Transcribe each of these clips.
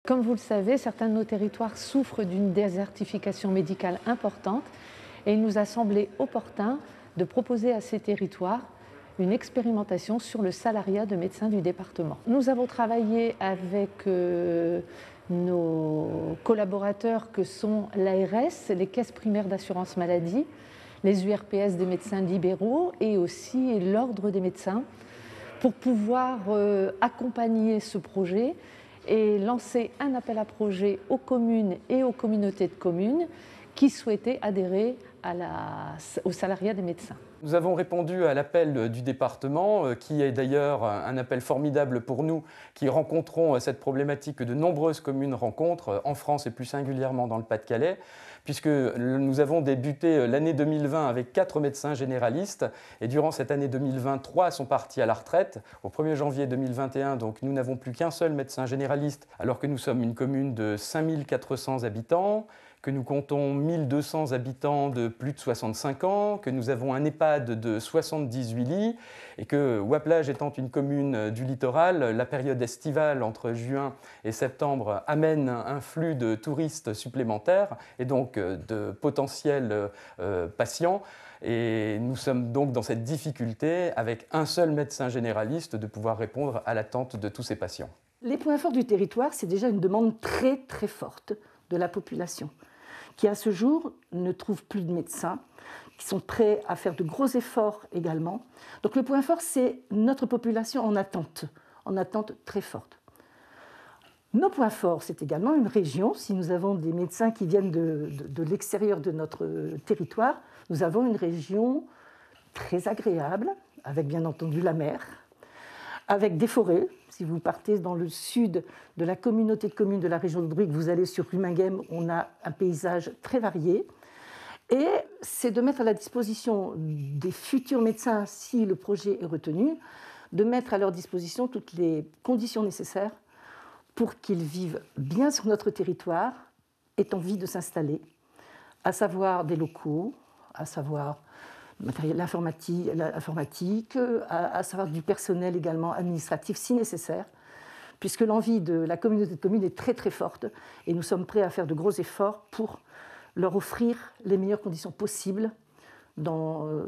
Comme vous le savez, certains de nos territoires souffrent d'une désertification médicale importante et il nous a semblé opportun de proposer à ces territoires une expérimentation sur le salariat de médecins du département. Nous avons travaillé avec nos collaborateurs que sont l'ARS, les caisses primaires d'assurance maladie, les URPS des médecins libéraux et aussi l'Ordre des médecins pour pouvoir accompagner ce projet et lancer un appel à projet aux communes et aux communautés de communes qui souhaitaient adhérer au salariat des médecins. Nous avons répondu à l'appel du département, qui est d'ailleurs un appel formidable pour nous, qui rencontrons cette problématique que de nombreuses communes rencontrent, en France et plus singulièrement dans le Pas-de-Calais, puisque nous avons débuté l'année 2020 avec 4 médecins généralistes, et durant cette année 2020, 3 sont partis à la retraite. Au 1er janvier 2021, donc, nous n'avons plus qu'un seul médecin généraliste, alors que nous sommes une commune de 5400 habitants, que nous comptons 1200 habitants de plus de 65 ans, que nous avons un EHPAD de 78 lits et que Ouaplage étant une commune du littoral, la période estivale entre juin et septembre amène un flux de touristes supplémentaires et donc de potentiels patients. Et nous sommes donc dans cette difficulté, avec un seul médecin généraliste, de pouvoir répondre à l'attente de tous ces patients. Les points forts du territoire, c'est déjà une demande très très forte de la population, qui à ce jour ne trouve plus de médecins, qui sont prêts à faire de gros efforts également. Donc le point fort, c'est notre population en attente très forte. Nos points forts, c'est également une région. Si nous avons des médecins qui viennent de l'extérieur de notre territoire, nous avons une région très agréable, avec bien entendu la mer, avec des forêts. Si vous partez dans le sud de la communauté de communes de la région de Brugg, vous allez sur Rumingham, on a un paysage très varié. Et c'est de mettre à la disposition des futurs médecins, si le projet est retenu, de mettre à leur disposition toutes les conditions nécessaires pour qu'ils vivent bien sur notre territoire, aient envie de s'installer, à savoir des locaux, à savoir l'informatique, à savoir du personnel également administratif si nécessaire, puisque l'envie de la communauté de communes est très très forte et nous sommes prêts à faire de gros efforts pour leur offrir les meilleures conditions possibles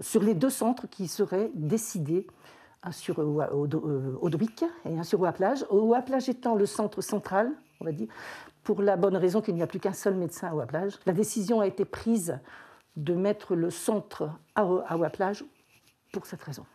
sur les 2 centres qui seraient décidés, un sur Audouic et un sur Ouaplage. Ouaplage étant le centre central, on va dire, pour la bonne raison qu'il n'y a plus qu'un seul médecin à Ouaplage. La décision a été prise de mettre le centre à Ouaplage pour cette raison.